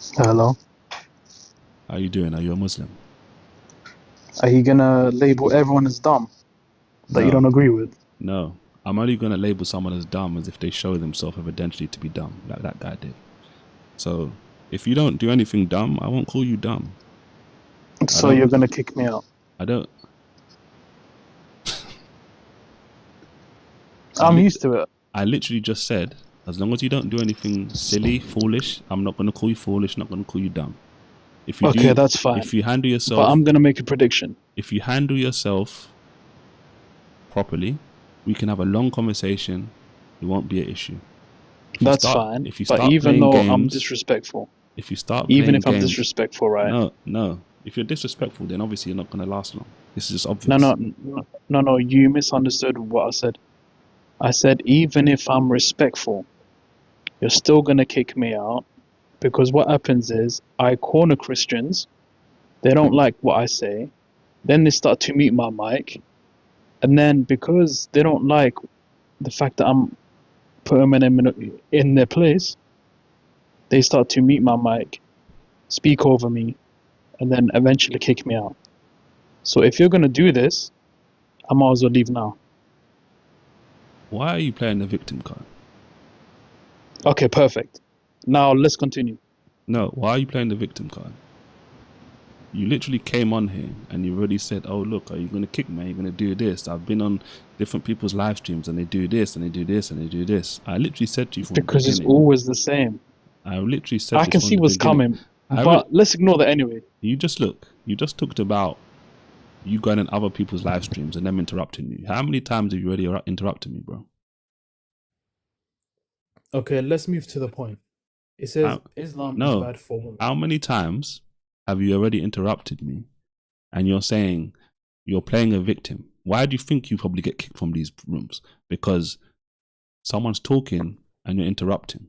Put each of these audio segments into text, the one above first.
Hello. How you doing? Are you a Muslim? Are you gonna label everyone as dumb that you don't No, agree with? no. I'm only going to label someone as dumb as if they show themselves evidentially to be dumb, like that guy did. So if you don't do anything dumb, I won't call you dumb. I So don't, you're gonna kick me out. I don't, I, I'm lit, used to it. I literally just said, as long as you don't do anything silly, foolish, I'm not going to call you foolish, not going to call you dumb. If you Okay, do, that's fine. if you handle But yourself, I'm gonna make a prediction. if you handle yourself properly, we can have a long conversation. It won't be an issue. That's fine. If you But start even playing though I'm games, disrespectful, if you start even playing if I'm games, disrespectful, right? no, no. If you're disrespectful, then obviously you're not going to last long. This is just No, obvious. no, no, no, no. You misunderstood what I said. I said even if I'm respectful, you're still gonna kick me out because what happens is I corner Christians. They don't like what I say. Then they start to mute my mic, and then because they don't like the fact that I'm putting them in their place, they start to mute my mic, speak over me, and then eventually kick me out. So if you're gonna do this, I might as well leave now. Why are you playing the victim card? Okay, perfect. Now let's continue. No, why are you playing the victim card? You literally came on here and you already said, oh, look, are you going to kick me? Are you going to do this? I've been on different people's live streams and they do this and they do this and they do this. I literally said to you from the Because it's beginning. always the same. I literally said I this can from see the what's beginning. coming, but let's ignore that anyway. You just look. You just talked about you going on other people's live streams and them interrupting you. How many times have you already interrupted me, bro? Okay, let's move to the point. It says How, Islam is no. bad for women. How many times have you already interrupted me and you're saying you're playing a victim? Why do you think you probably get kicked from these rooms? Because someone's talking and you're interrupting.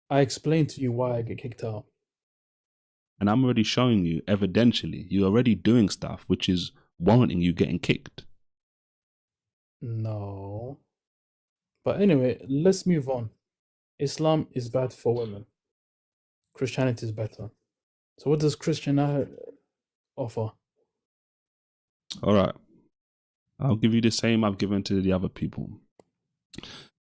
I explained to you why I get kicked out. And I'm already showing you, evidentially, you're already doing stuff which is warranting you getting kicked. No. But anyway, let's move on. Islam is bad for women. Christianity is better. So what does Christianity offer? All right. I'll give you the same I've given to the other people.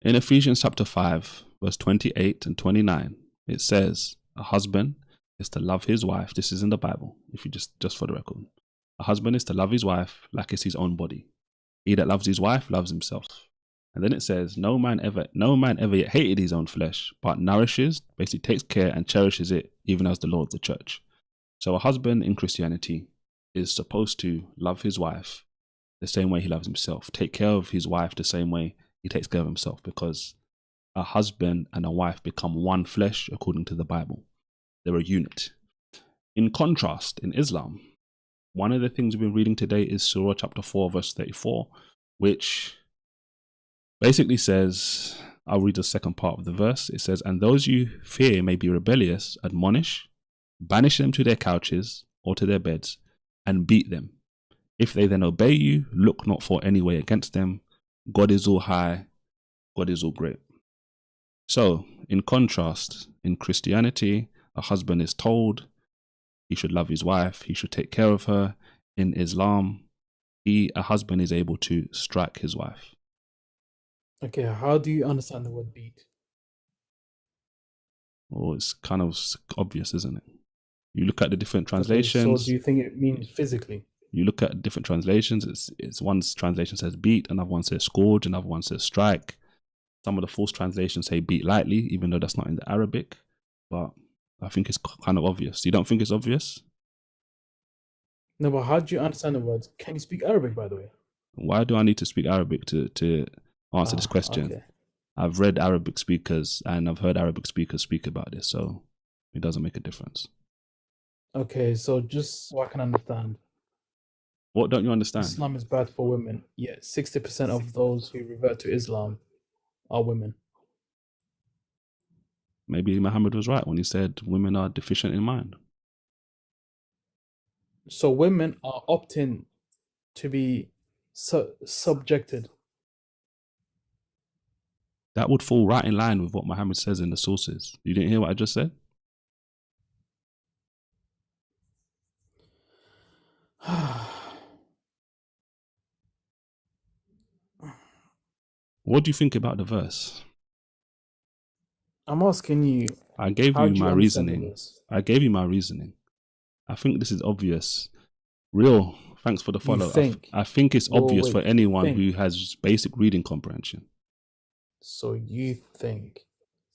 In Ephesians chapter 5, verse 28 and 29, it says, a husband is to love his wife. This is in the Bible, if you just for the record. A husband is to love his wife like it's his own body. He that loves his wife loves himself. And then it says, no man ever yet hated his own flesh, but nourishes, basically takes care and cherishes it, even as the Lord of the church. So a husband in Christianity is supposed to love his wife the same way he loves himself, take care of his wife the same way he takes care of himself, because a husband and a wife become one flesh according to the Bible. They're a unit. In contrast, in Islam, one of the things we've been reading today is Surah chapter 4, verse 34, which basically says, I'll read the second part of the verse. It says, and those you fear may be rebellious, admonish, banish them to their couches or to their beds, and beat them. If they then obey you, look not for any way against them. God is all high, God is all great. So, in contrast, in Christianity, a husband is told he should love his wife, he should take care of her. In Islam, a husband is able to strike his wife. Okay, how do you understand the word beat? Well, it's kind of obvious, isn't it? You look at the different Okay, so do translations. you think it means physically? You look at different translations. It's one translation says beat, another one says scourge, another one says strike. Some of the false translations say beat lightly, even though that's not in the Arabic. But I think it's kind of obvious. You don't think it's obvious? No, but how do you understand the words? Can you speak Arabic, by the way? Why do I need to speak Arabic to answer this question? Okay. I've read Arabic speakers and I've heard Arabic speakers speak about this, so it doesn't make a difference. Okay, so just so I can understand, What don't you understand? Islam is bad for women, yet 60% of those who revert to Islam are women. Maybe Muhammad was right when he said women are deficient in mind. So women are opting to be subjected. That would fall right in line with what Muhammad says in the sources. You didn't hear what I just said? What do you think about the verse? I'm asking you, I gave how you do you my understand the reasoning. verse? I gave you my reasoning. I think this is obvious. Real, thanks for the You follow. think? I think it's Whoa, obvious wait, for you anyone think? who has basic reading comprehension. So you think?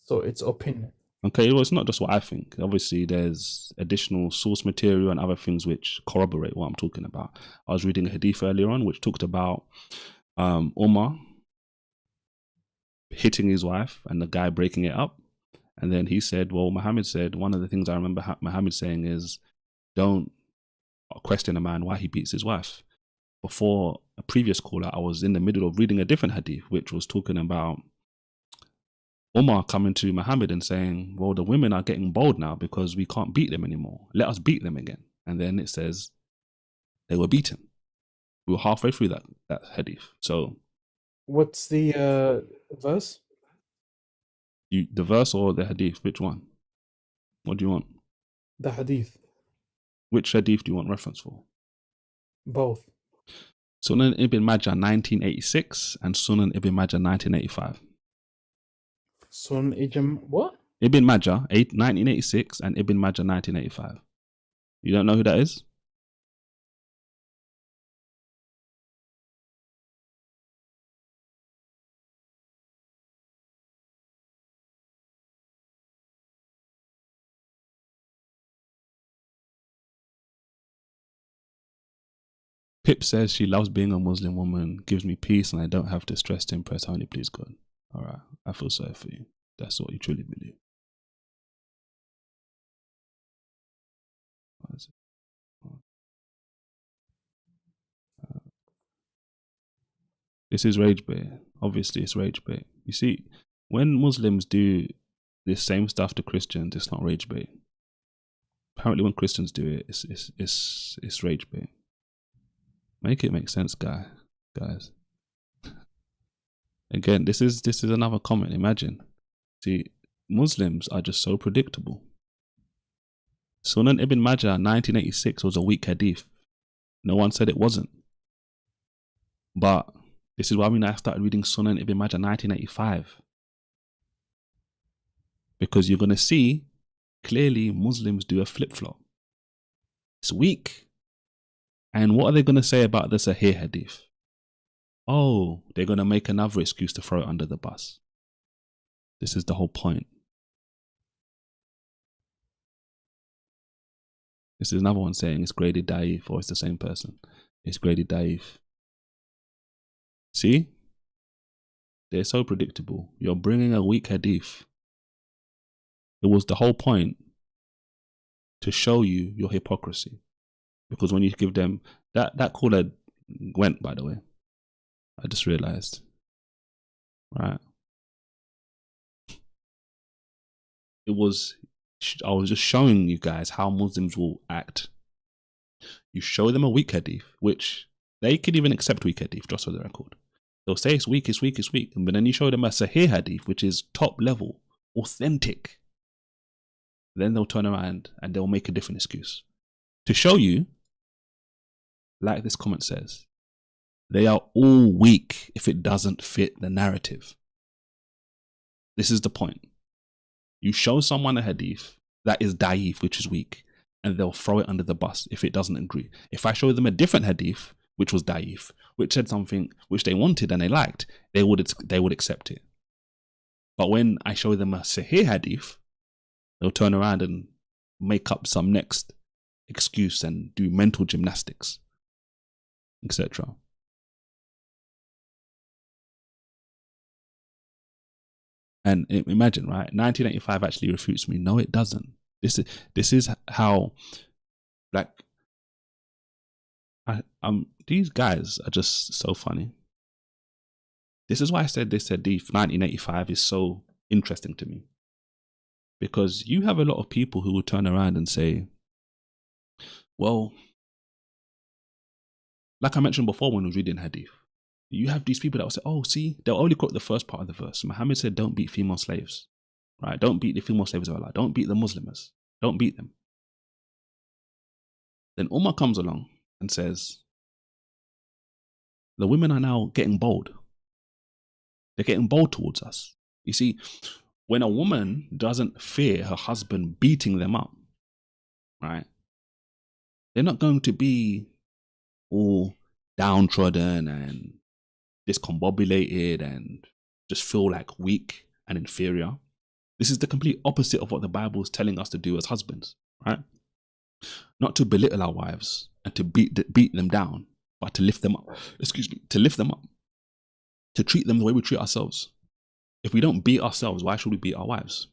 So it's opinion. Okay, well, it's not just what I think. Obviously, there's additional source material and other things which corroborate what I'm talking about. I was reading a hadith earlier on which talked about Umar hitting his wife and the guy breaking it up. And then he said, well, Muhammad said, one of the things I remember Muhammad saying is, don't question a man why he beats his wife. Before a previous caller, I was in the middle of reading a different hadith, which was talking about Umar coming to Muhammad and saying, well, the women are getting bold now because we can't beat them anymore. Let us beat them again. And then it says they were beaten. We were halfway through that hadith. So What's the verse? the verse or the hadith, which one? What do you want? The hadith. Which hadith do you want reference for? Both. Sunan Ibn Majah 1986 and Sunan Ibn Majah 1985. Sun Ijam, what? Ibn Majah 1986 and Ibn Majah 1985. You don't know who that is? Pip says she loves being a Muslim woman, gives me peace, and I don't have to stress to impress. Only please God. All right, I feel sorry for you. That's what you truly believe. What is it? This is rage bait. Obviously, it's rage bait. You see, when Muslims do this same stuff to Christians, it's not rage bait. Apparently, when Christians do it, it's rage bait. Make it make sense, guys. Again, this is another comment. Imagine, see, Muslims are just so predictable. Sunan Ibn Majah 1986 was a weak hadith. No one said it wasn't. But this is why I started reading Sunan Ibn Majah 1985. Because you're going to see clearly Muslims do a flip-flop. It's weak. And what are they going to say about the Sahih hadith? Oh, they're going to make another excuse to throw it under the bus. This is the whole point. This is another one saying it's graded da'if, or it's the same person. It's graded da'if. See? They're so predictable. You're bringing a weak hadith. It was the whole point to show you your hypocrisy. Because when you give them... That caller went, by the way. I just realized. Right? I was just showing you guys how Muslims will act. You show them a weak hadith, which they could even accept weak hadith, just for the record. They'll say it's weak, but then you show them a Sahih hadith, which is top level, authentic. Then they'll turn around and they'll make a different excuse. To show you, like this comment says, they are all weak if it doesn't fit the narrative. This is the point. You show someone a hadith that is da'if, which is weak, and they'll throw it under the bus if it doesn't agree. If I show them a different hadith, which was da'if, which said something which they wanted and they liked, they would accept it. But when I show them a Sahih hadith, they'll turn around and make up some next excuse and do mental gymnastics, etc. And imagine, right? 1985 actually refutes me. No, it doesn't. This is how, like, these guys are just so funny. This is why I said this hadith 1985 is so interesting to me. Because you have a lot of people who will turn around and say, well, like I mentioned before when we were reading hadith, you have these people that will say, oh, see, they'll only quote the first part of the verse. Muhammad said, don't beat female slaves, right? Don't beat the female slaves of Allah. Don't beat the Muslims. Don't beat them. Then Umar comes along and says, the women are now getting bold. They're getting bold towards us. You see, when a woman doesn't fear her husband beating them up, right? They're not going to be all downtrodden and discombobulated and just feel like weak and inferior. This is the complete opposite of what the Bible is telling us to do as husbands, right? Not to belittle our wives and to beat them down, but to lift them up. To lift them up. To treat them the way we treat ourselves. If we don't beat ourselves, why should we beat our wives?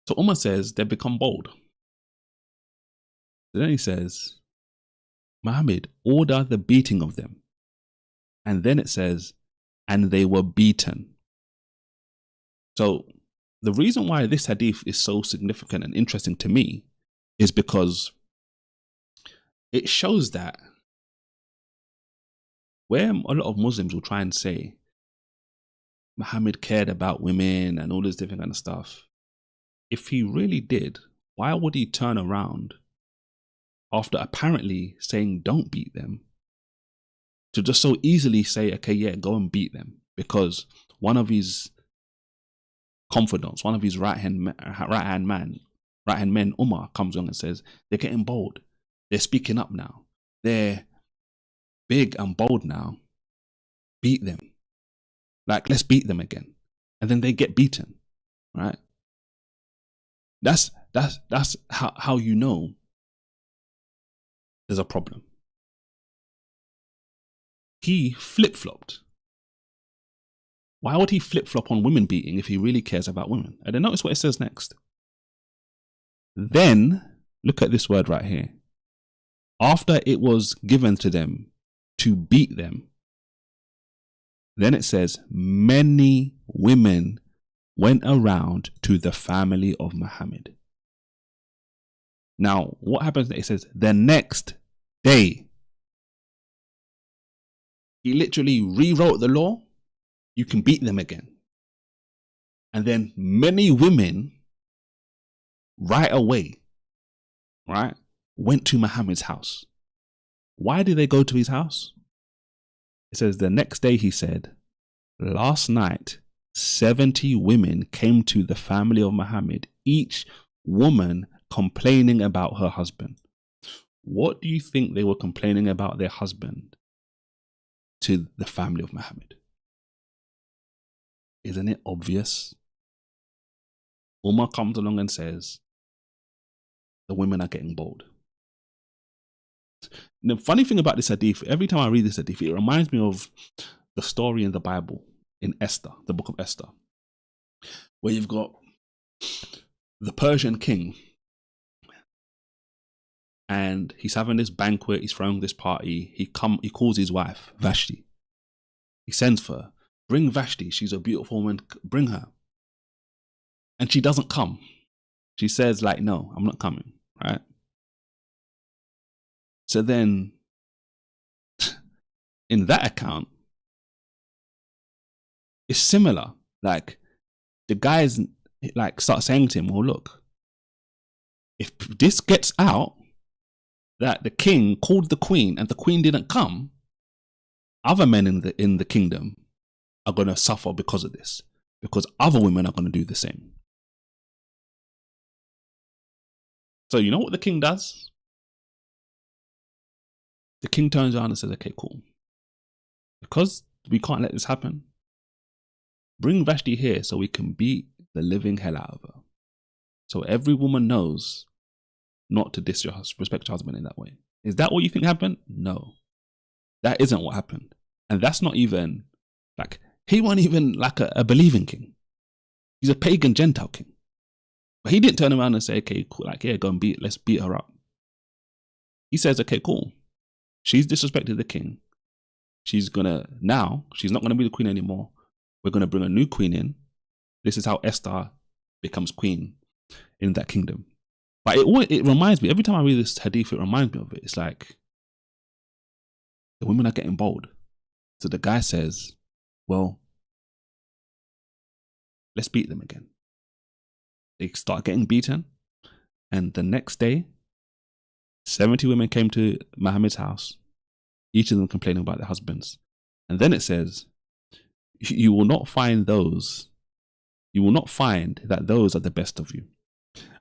So Umar says they've become bold. Then he says, Muhammad, order the beating of them. And then it says, and they were beaten. So the reason why this hadith is so significant and interesting to me is because it shows that where a lot of Muslims will try and say Muhammad cared about women and all this different kind of stuff, if he really did, why would he turn around after apparently saying don't beat them to just so easily say, okay, yeah, go and beat them? Because one of his confidants, one of his right hand men, Umar, comes along and says, they're getting bold. They're speaking up now. They're big and bold now. Beat them. Like, let's beat them again. And then they get beaten, right? That's how you know there's a problem. He flip-flopped. Why would he flip-flop on women beating if he really cares about women? And then notice what it says next. Then, look at this word right here. After it was given to them to beat them, then it says, many women went around to the family of Muhammad. Now, what happens? It says, the next day. He literally rewrote the law. You can beat them again. And then many women, right away, right, went to Muhammad's house. Why did they go to his house? It says, the next day he said, last night, 70 women came to the family of Muhammad, each woman complaining about her husband. What do you think they were complaining about their husband to the family of Muhammad? Isn't it obvious? Umar comes along and says, the women are getting bold. The funny thing about this hadith, every time I read this hadith, it reminds me of the story in the Bible, in Esther, the book of Esther, where you've got the Persian king and he's having this banquet, he's throwing this party. He calls his wife, Vashti. He sends for her. Bring Vashti, she's a beautiful woman, bring her. And she doesn't come. She says, like, no, I'm not coming, right? So then, in that account, it's similar. Like, the guys like start saying to him, well, look, if this gets out that the king called the queen and the queen didn't come, other men in the kingdom are going to suffer because of this, because other women are going to do the same. So you know what the king does? The king turns around and says, okay, cool. Because we can't let this happen, bring Vashti here so we can beat the living hell out of her. So every woman knows not to disrespect your husband in that way. Is that what you think happened? No. That isn't what happened. And that's not even, like, he wasn't even like a believing king. He's a pagan Gentile king. But he didn't turn around and say, okay, cool, like, yeah, let's beat her up. He says, okay, cool. She's disrespected the king. She's not gonna be the queen anymore. We're gonna bring a new queen in. This is how Esther becomes queen in that kingdom. But it reminds me, every time I read this hadith, it reminds me of it. It's like, the women are getting bold. So the guy says, well, let's beat them again. They start getting beaten. And the next day, 70 women came to Muhammad's house, each of them complaining about their husbands. And then it says, you will not find that those are the best of you.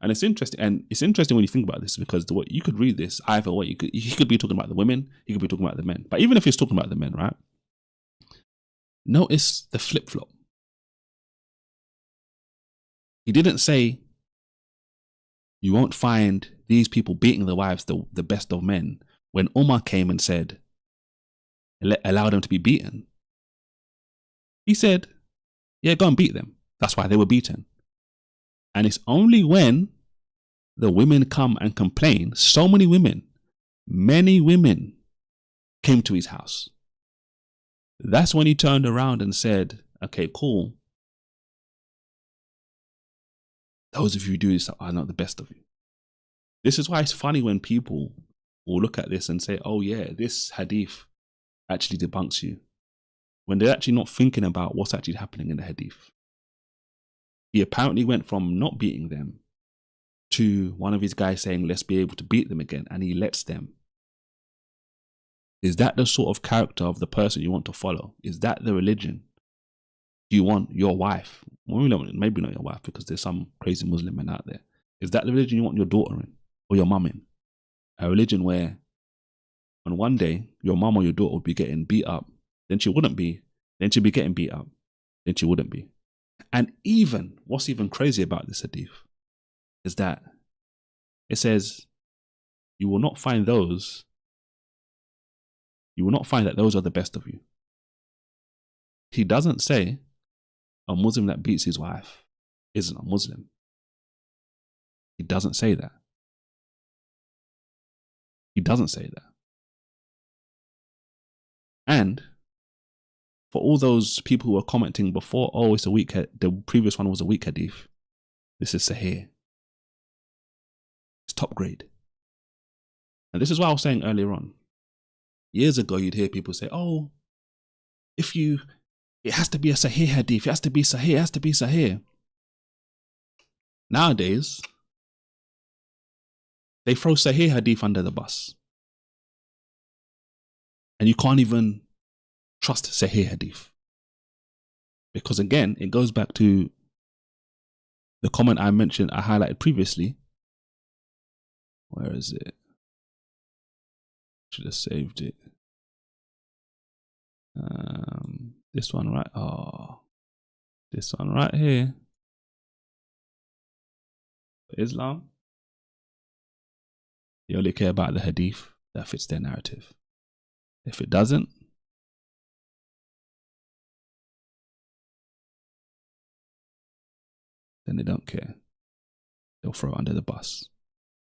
And it's interesting when you think about this, because what you could read this either way. He could be talking about the women, he could be talking about the men. But even if he's talking about the men, right? Notice the flip-flop. He didn't say you won't find these people beating the wives the best of men when Umar came and said, allow them to be beaten. He said, yeah, go and beat them. That's why they were beaten. And it's only when the women come and complain, many women came to his house. That's when he turned around and said, okay, cool. Those of you who do this are not the best of you. This is why it's funny when people will look at this and say, oh yeah, this hadith actually debunks you, when they're actually not thinking about what's actually happening in the hadith. He apparently went from not beating them to one of his guys saying, let's be able to beat them again, and he lets them. Is that the sort of character of the person you want to follow? Is that the religion you want your wife? Well, maybe not your wife, because there's some crazy Muslim men out there. Is that the religion you want your daughter in, or your mum in? A religion where on one day your mum or your daughter would be getting beat up, then she wouldn't be, then she'd be getting beat up, then she wouldn't be. And even, what's even crazy about this hadith is that it says, you will not find that those are the best of you. He doesn't say a Muslim that beats his wife isn't a Muslim. He doesn't say that. He doesn't say that. And for all those people who were commenting before, oh, it's a weak, the previous one was a weak hadith, this is Sahih. It's top grade. And this is what I was saying earlier on. Years ago, you'd hear people say, oh, it has to be a Sahih hadith, it has to be Sahih, it has to be Sahih. Nowadays, they throw Sahih hadith under the bus. And you can't even trust Sahih hadith. Because again, it goes back to the comment I highlighted previously. Where is it? Should have saved it. This one right. Oh, this one right here. Islam, they only care about the hadith that fits their narrative. If it doesn't, then they don't care. They'll throw it under the bus.